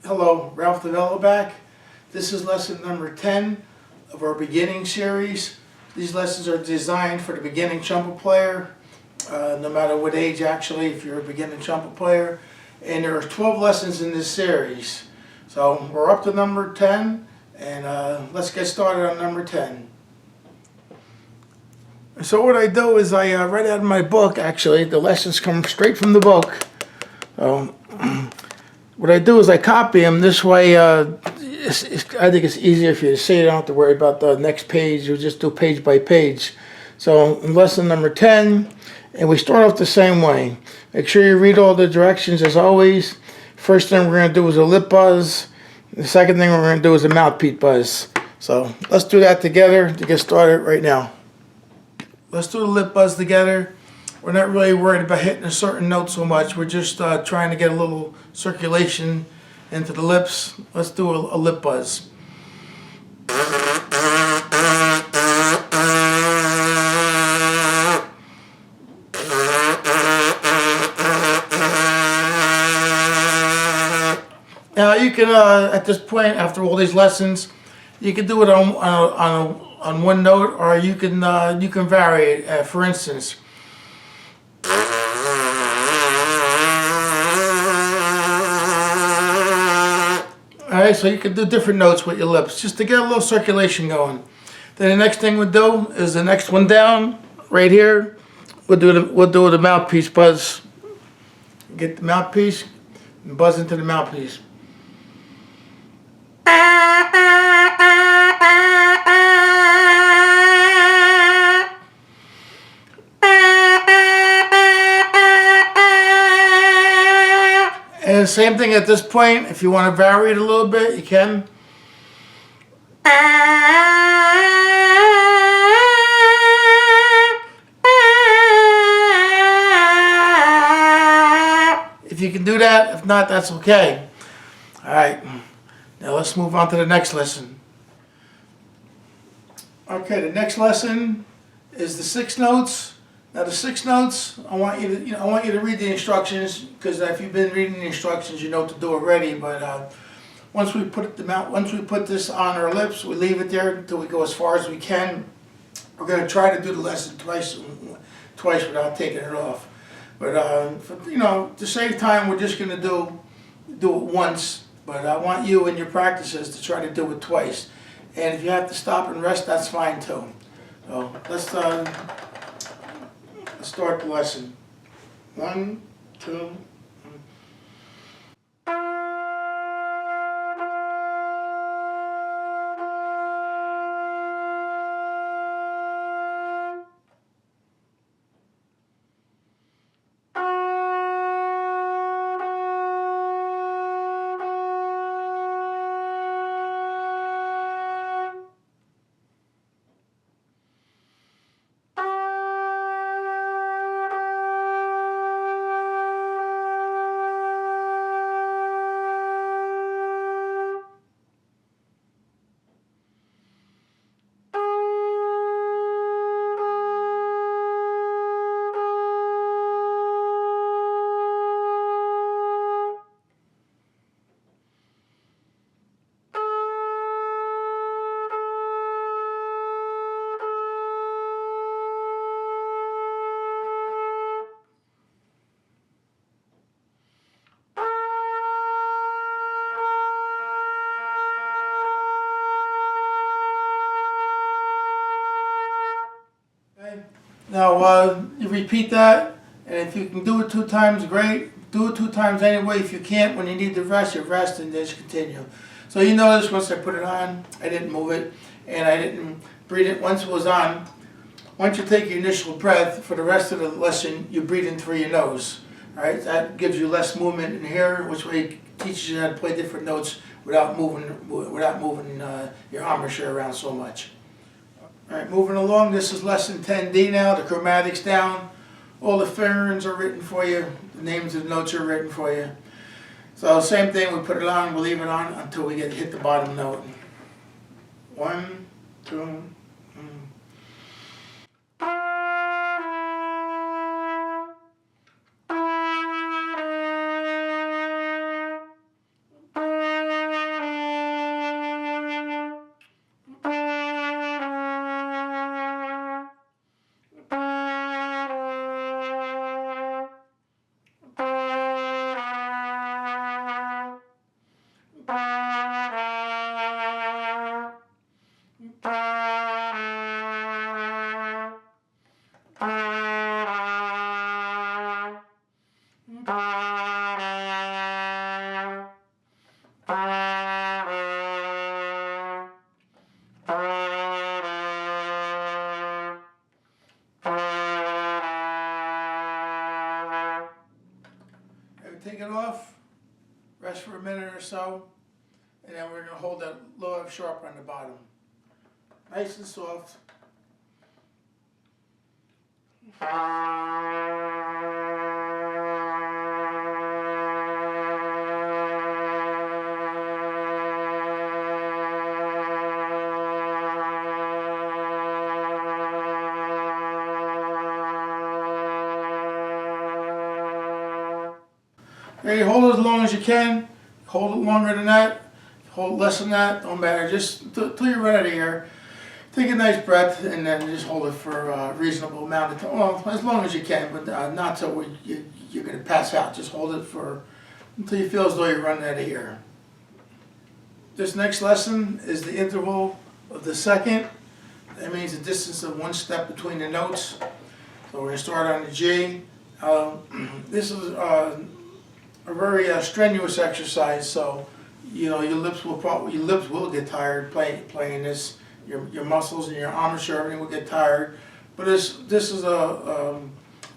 Hello, Ralph Davella back. This is lesson number 10 of our beginning series. These lessons are designed for the beginning trumpet player, no matter what age actually, if you're a beginning trumpet player. And there are 12 lessons in this series. So we're up to number 10, and let's get started on number 10. So what I do is I write out of my book, actually. The lessons come straight from the book. What I do is I copy them. This way, I think it's easier for you to see. You don't have to worry about the next page. You just do page by page. So in lesson number 10, and we start off the same way. Make sure you read all the directions as always. First thing we're going to do is a lip buzz. The second thing we're going to do is a mouthpiece buzz. So let's do that together to get started right now. Let's do the lip buzz together. We're not really worried about hitting a certain note so much. We're just trying to get a little circulation into the lips. Let's do a lip buzz. Now you can, at this point, after all these lessons, you can do it on one note, or you can vary it. For instance. Alright, so you can do different notes with your lips, just to get a little circulation going. Then the next thing we'll do is the next one down, right here. We'll do the mouthpiece buzz. Get the mouthpiece and buzz into the mouthpiece. And the same thing at this point. If you want to vary it a little bit, you can. If you can do that, if not, that's okay. Alright, now let's move on to the next lesson. Okay, the next lesson is the 6 notes. Now the 6 notes, I want you to read the instructions, because if you've been reading the instructions, you know what to do already. But once we put this on our lips, we leave it there until we go as far as we can. We're going to try to do the lesson twice without taking it off. But to save time, we're just going to do it once. But I want you in your practices to try to do it twice. And if you have to stop and rest, that's fine too. So let's start the lesson. 1, 2. Now you repeat that, and if you can do it 2 times, great. Do it 2 times anyway. If you can't, when you need to rest, you rest and just continue. So you notice once I put it on, I didn't move it, and I didn't breathe it once it was on. Once you take your initial breath, for the rest of the lesson, you breathe in through your nose. All right, that gives you less movement in here, which way teaches you how to play different notes without moving your embouchure around so much. Alright, moving along, this is lesson 10D now, the chromatics down. All the fingerings are written for you, the names of the notes are written for you. So same thing, we put it on, we'll leave it on until we hit the bottom note. 1, 2, take it off, rest for a minute or so, and then we're going to hold that low F sharp on the bottom. Nice and soft. Okay, hold it as long as you can. Hold it longer than that. Hold it less than that. Don't matter. Just till you run out of air. Take a nice breath and then just hold it for a reasonable amount of time. Well, as long as you can, but not so you're going to pass out. Just hold it for until you feel as though you're running out of air. This next lesson is the interval of the second. That means the distance of one step between the notes. So we're going to start on the G. This is a very strenuous exercise. So your lips will get tired playing this. Your muscles and your armature, everything will get tired. But this is a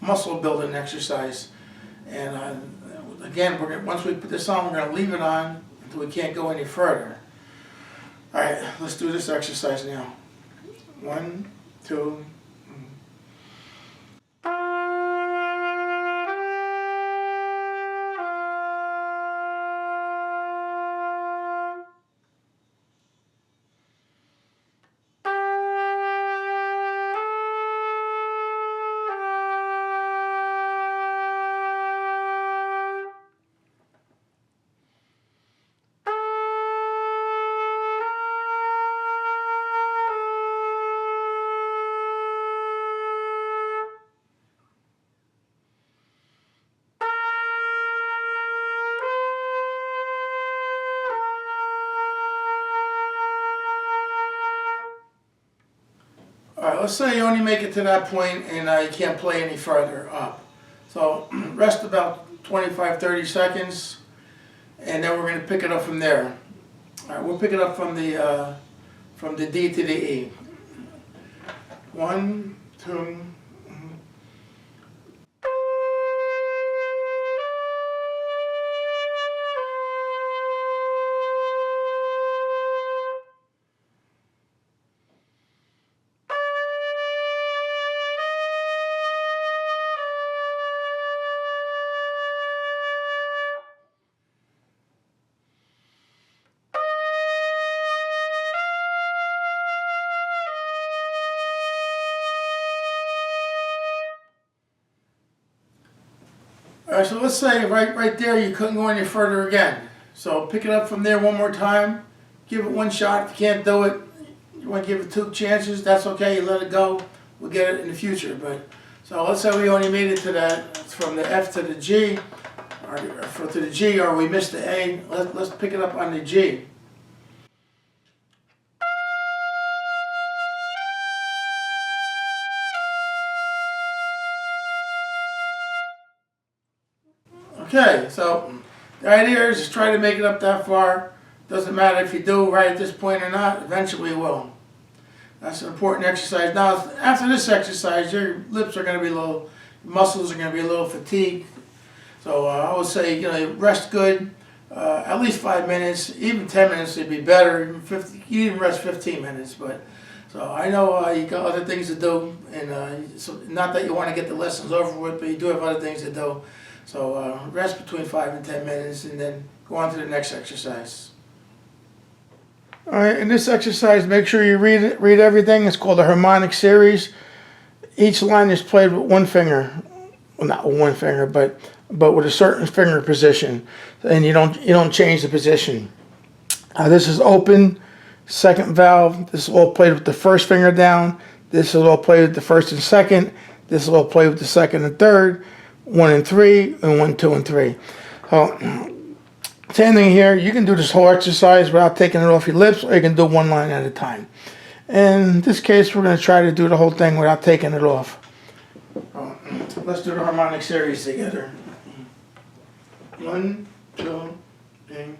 muscle building exercise. And again, once we put this on, we're going to leave it on until we can't go any further. All right, let's do this exercise now. 1, 2. Alright, let's say you only make it to that point and you can't play any further up. So rest about 25-30 seconds and then we're going to pick it up from there. Alright, we'll pick it up from the D to the E. 1, 2. Alright, so let's say right there you couldn't go any further again. So pick it up from there one more time. Give it one shot. If you can't do it, you want to give it 2 chances, that's okay, you let it go. We'll get it in the future. But so let's say we only made it to that, from the F to the G, or to the G, or we missed the A. Let's pick it up on the G. Okay, so the idea is just try to make it up that far. Doesn't matter if you do right at this point or not, eventually you will. That's an important exercise. Now, after this exercise, your lips are going to be your muscles are going to be a little fatigued. So I would say, rest good, at least 5 minutes, even 10 minutes would be better. You even rest 15 minutes, but so I know you got other things to do, and so not that you want to get the lessons over with, but you do have other things to do. So rest between 5 and 10 minutes, and then go on to the next exercise. All right, in this exercise, make sure you read everything. It's called a harmonic series. Each line is played with one finger. Well, not with one finger, but with a certain finger position, and you don't change the position. This is open, second valve. This is all played with the first finger down. This is all played with the first and second. This is all played with the second and third. 1 and 3, and 1, 2, and 3. Same thing here. You can do this whole exercise without taking it off your lips, or you can do one line at a time. In this case, we're going to try to do the whole thing without taking it off. Let's do the harmonic series together. 1, 2, 3.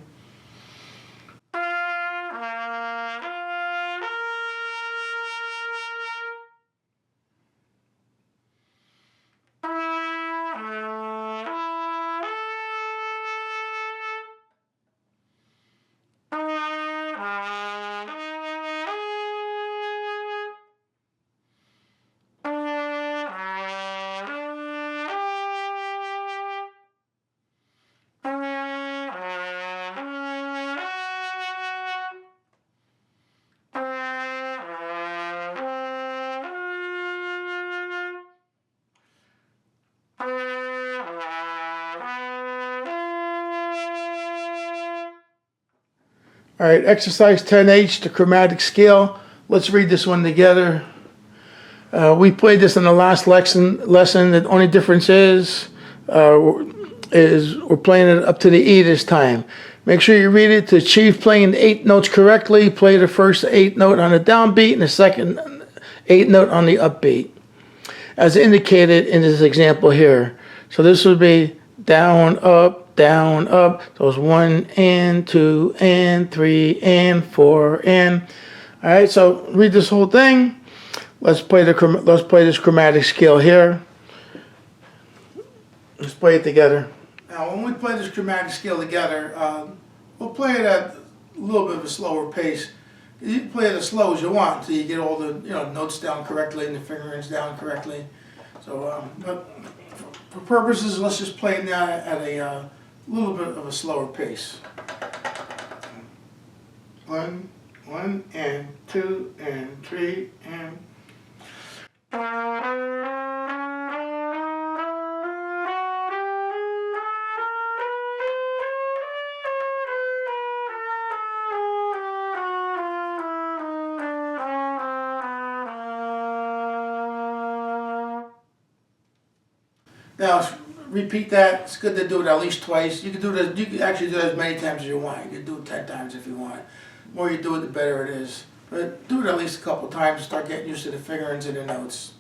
All right, exercise 10H, the chromatic scale. Let's read this one together. We played this in the last lesson. The only difference is we're playing it up to the E this time. Make sure you read it to achieve playing the 8 notes correctly. Play the first 8 note on the downbeat and the second 8 note on the upbeat, as indicated in this example here. So this would be down, up, down, up. So it's 1 and 2 and 3 and 4 and. All right. So read this whole thing. Let's play this chromatic scale here. Let's play it together. Now, when we play this chromatic scale together, we'll play it at a little bit of a slower pace. You can play it as slow as you want until you get all the notes down correctly and the fingerings down correctly. So, but for purposes, let's just play it now at a little bit of a slower pace. 1 and 2 and 3 and. Now, repeat that. It's good to do it at least twice. You can do this. You can actually do it as many times as you want. You can do it 10 times if you want. The more you do it, the better it is. But do it at least a couple times and start getting used to the fingerings and the notes.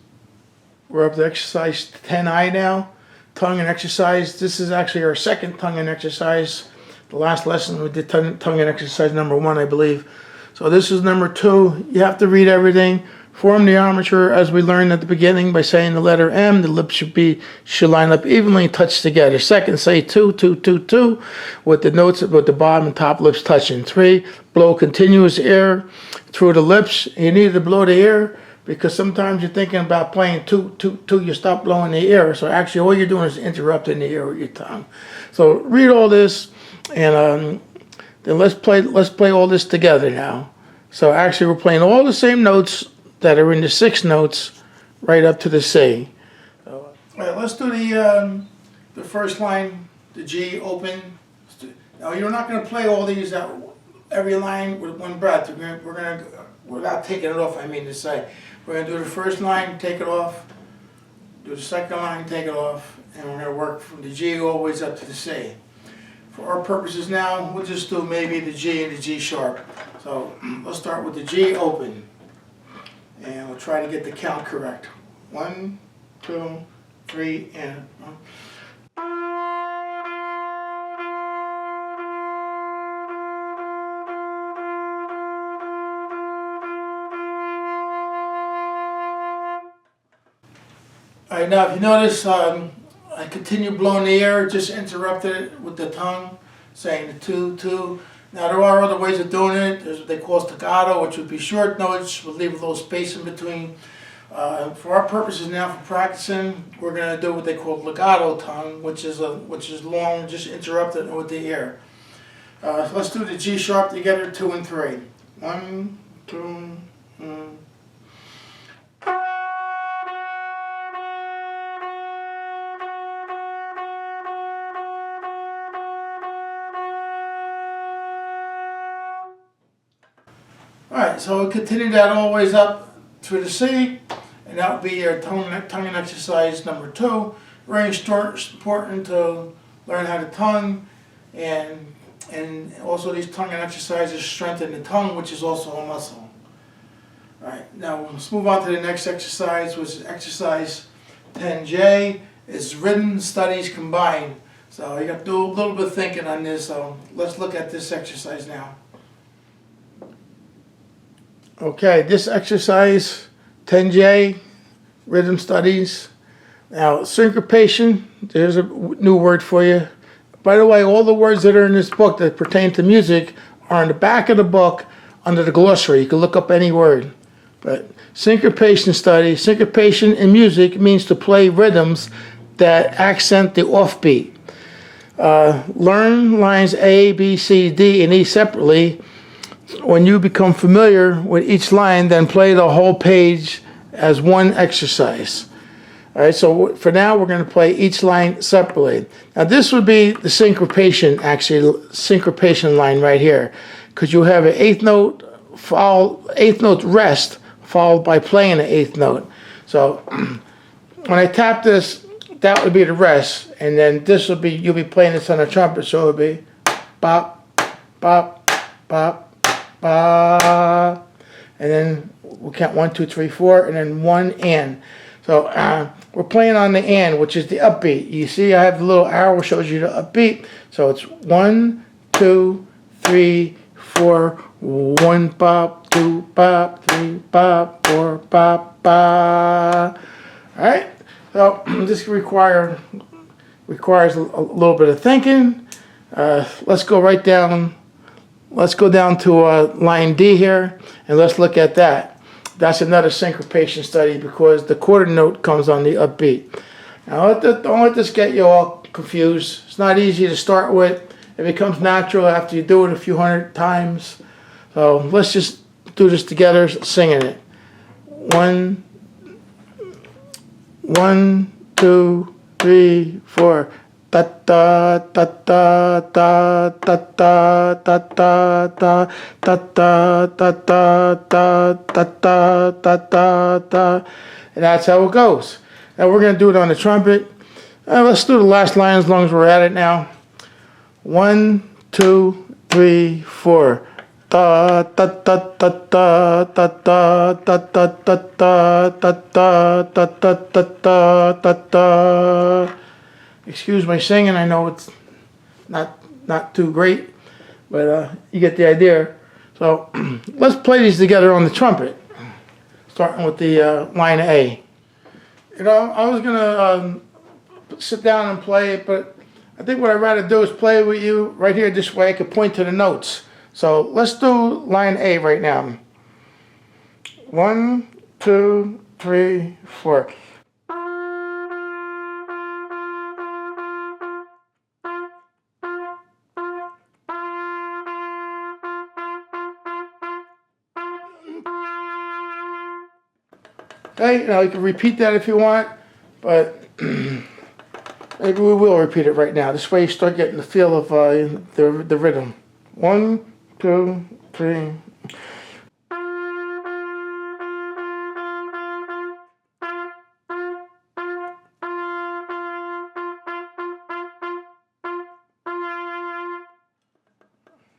We're up to exercise 10I now. Tongue and exercise. This is actually our second tongue and exercise. The last lesson we did tongue and exercise number 1, I believe. So this is number 2. You have to read everything. Form the armature as we learned at the beginning by saying the letter M. The lips should line up evenly and touch together. Second, say 2, 2, 2, 2, with the notes with the bottom and top lips touching. 3, blow continuous air through the lips. You need to blow the air because sometimes you're thinking about playing 2, 2, 2. You stop blowing the air. So actually, all you're doing is interrupting the air with your tongue. So read all this, and then let's play all this together now. So actually, we're playing all the same notes that are in the 6 notes right up to the C. All right, let's do the first line, the G open. Now you're not going to play all these every line with one breath. We're gonna without taking it off. I mean to say, we're going to do the first line, take it off. Do the second line, take it off, and we're going to work from the G always up to the C. For our purposes now, we'll just do maybe the G and the G sharp. So let's start with the G open. And we'll try to get the count correct. 1, 2, 3, and 1. All right, now if you notice, I continue blowing the air, just interrupted it with the tongue, saying the 2, 2. Now there are other ways of doing it. There's what they call staccato, which would be short notes. We'll leave a little space in between. For our purposes now, for practicing, we're going to do what they call legato tongue, which is long, just interrupted with the air. So let's do the G sharp together, 2 and 3. 1, 2, 3. Alright, so we'll continue that always up through the C, and that will be your tongue and exercise number 2. Very important to learn how to tongue, and also these tongue and exercises strengthen the tongue, which is also a muscle. Alright, now let's move on to the next exercise, which is exercise 10J. It's rhythm studies combined. So you have to do a little bit of thinking on this, so let's look at this exercise now. Okay, this exercise, 10J, rhythm studies. Now, syncopation, there's a new word for you. By the way, all the words that are in this book that pertain to music are in the back of the book under the glossary. You can look up any word. But syncopation study, syncopation in music means to play rhythms that accent the offbeat. Learn lines A, B, C, D, and E separately. When you become familiar with each line, then play the whole page as one exercise. All right, so for now, we're going to play each line separately. Now, this would be the syncopation, actually, syncopation line right here. because you have an eighth note rest followed by playing the eighth note. So when I tap this, that would be the rest, and then this will be, you'll be playing this on a trumpet, so it'll be bop, bop, bop, bop, and then we'll count 1, 2, 3, 4, and then 1 and. So we're playing on the and, which is the upbeat. You see, I have the little arrow that shows you the upbeat. So it's 1, 2, 3, 4, 1 bop, 2 bop, 3 bop, 4 bop, bop. All right. So this requires a little bit of thinking. Let's go right down. Let's go down to line D here, and let's look at that. That's another syncopation study because the quarter note comes on the upbeat. Now, don't let this get you all confused. It's not easy to start with. It becomes natural after you do it a few hundred times. So let's just do this together, singing it. 1, 2, 3, 4. Ta ta ta ta ta ta ta ta ta ta ta ta ta ta ta ta ta ta ta, and that's how it goes. Now we're gonna do it on the trumpet. Let's do the last line as long as we're at it now. 1, 2, 3, 4. Ta ta ta ta ta ta ta ta ta ta ta ta ta ta ta ta ta ta. Excuse my singing, I know it's not too great, but you get the idea. So let's play these together on the trumpet, starting with the line A. You know, I was gonna sit down and play it, but I think what I'd rather do is play with you right here. This way I can point to the notes. So let's do line A right now. 1, 2, 3, 4. Okay, now you can repeat that if you want, but maybe we will repeat it right now. This way you start getting the feel of the rhythm. 1, 2, 3.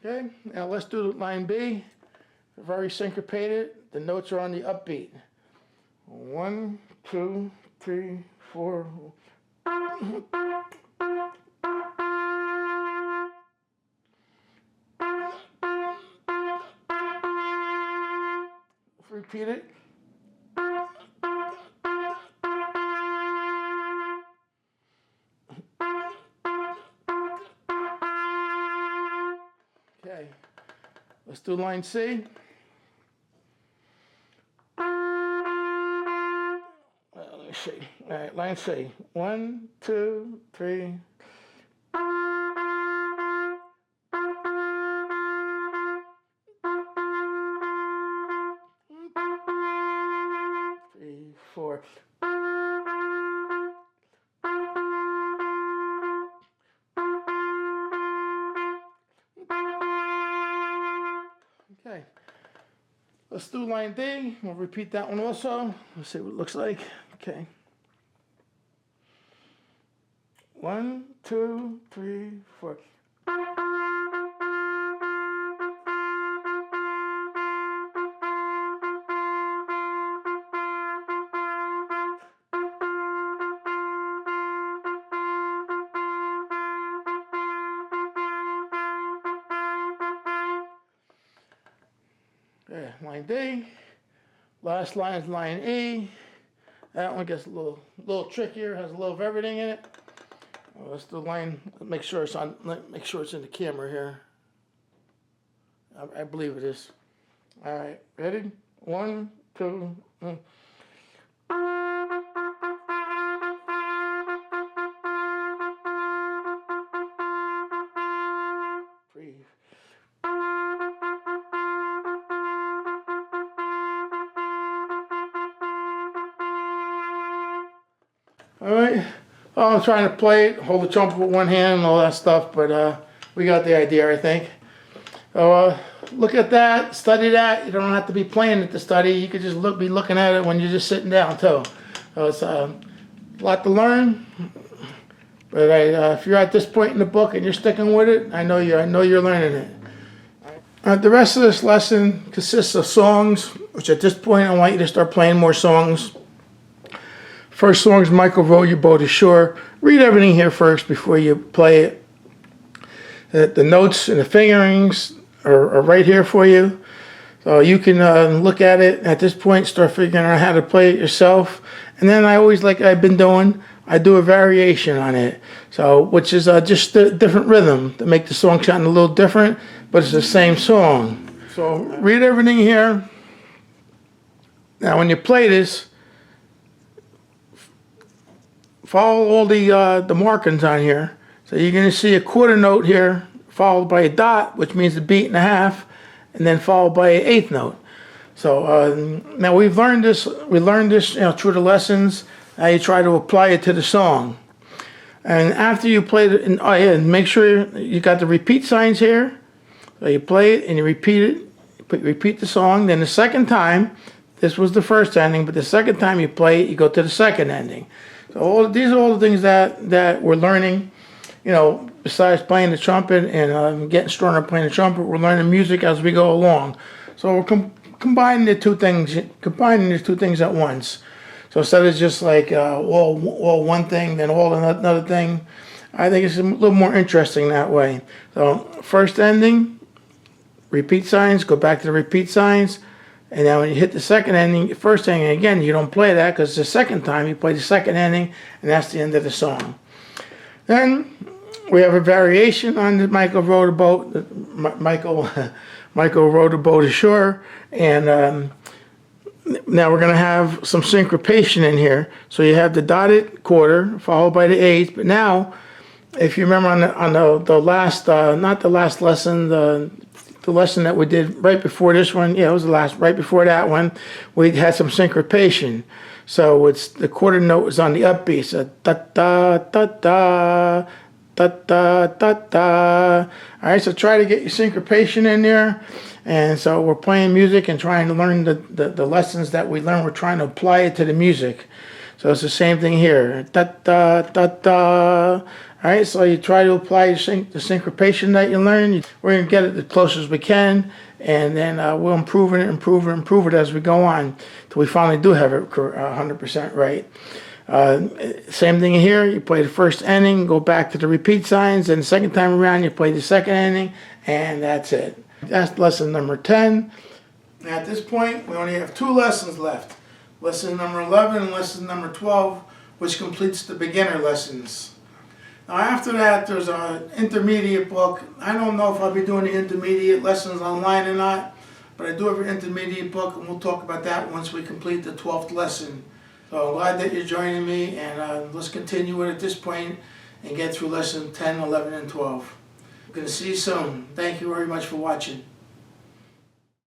Okay, now let's do line B. Very syncopated. The notes are on the upbeat. 1, 2, 3, 4. Repeat it. Okay, let's do line C. Let me see. All right, line C. 1, 2, 3. 3, 4. Okay, let's do line D. We'll repeat that one also. Let's see what it looks like. Okay. 1, 2, 3, 4. Okay, line D. Last line is line E. That one gets a little trickier, has a little of everything in it. Let's do line. Make sure it's on. Make sure it's in the camera here. I believe it is. All right, ready? 1, 2. 3. All right. Oh, I'm trying to play it, hold the trumpet with one hand and all that stuff, but we got the idea, I think. So look at that, study that. You don't have to be playing it to study. You could just be looking at it when you're just sitting down too. So it's a lot to learn. But if you're at this point in the book and you're sticking with it, I know you're learning it. The rest of this lesson consists of songs, which at this point I want you to start playing more songs. First song is Michael, Row Your Boat Ashore. Read everything here first before you play it. The notes and the fingerings are right here for you. So you can look at it at this point, start figuring out how to play it yourself. And then I always, like I've been doing, I do a variation on it. So, which is just a different rhythm to make the song sound a little different, but it's the same song. So read everything here. Now when you play this, follow all the markings on here. So you're going to see a quarter note here, followed by a dot, which means a beat and a half, and then followed by an eighth note. So now we learned this through the lessons. Now you try to apply it to the song. And after you play it, and make sure you got the repeat signs here. So you play it and you repeat it, repeat the song. Then the second time, this was the first ending, but the second time you play it, you go to the second ending. So these are all the things that we're learning. Besides playing the trumpet and getting stronger playing the trumpet, we're learning music as we go along. So we're combining the two things at once. So instead of just like all one thing, then all another thing, I think it's a little more interesting that way. So first ending, repeat signs, go back to the repeat signs, and then when you hit the second ending, first ending, again, you don't play that because the second time you play the second ending, and that's the end of the song. Then we have a variation on the Michael rowed a boat. Michael rowed a boat ashore, and now we're going to have some syncopation in here. So you have the dotted quarter followed by the eighth. But now, if you remember on the last, not the last lesson, the lesson that we did right before this one, it was the last, right before that one, we had some syncopation. So it's the quarter note is on the upbeat. So da da da da da da da da. All right, so try to get your syncopation in there. And so we're playing music and trying to learn the lessons that we learn. We're trying to apply it to the music. So it's the same thing here. Da da da da. All right, so you try to apply the syncopation that you learn. We're going to get it as close as we can, and then we'll improve it as we go on till we finally do have it 100% right. Same thing here. You play the first ending, go back to the repeat signs, and the second time around you play the second ending, and that's it. That's lesson number 10. Now at this point, we only have 2 lessons left. Lesson number 11 and lesson number 12, which completes the beginner lessons. Now after that, there's an intermediate book. I don't know if I'll be doing the intermediate lessons online or not, but I do have an intermediate book, and we'll talk about that once we complete the 12th lesson. So I'm glad that you're joining me, and let's continue it at this point and get through lesson 10, 11, and 12. I'm going to see you soon. Thank you very much for watching.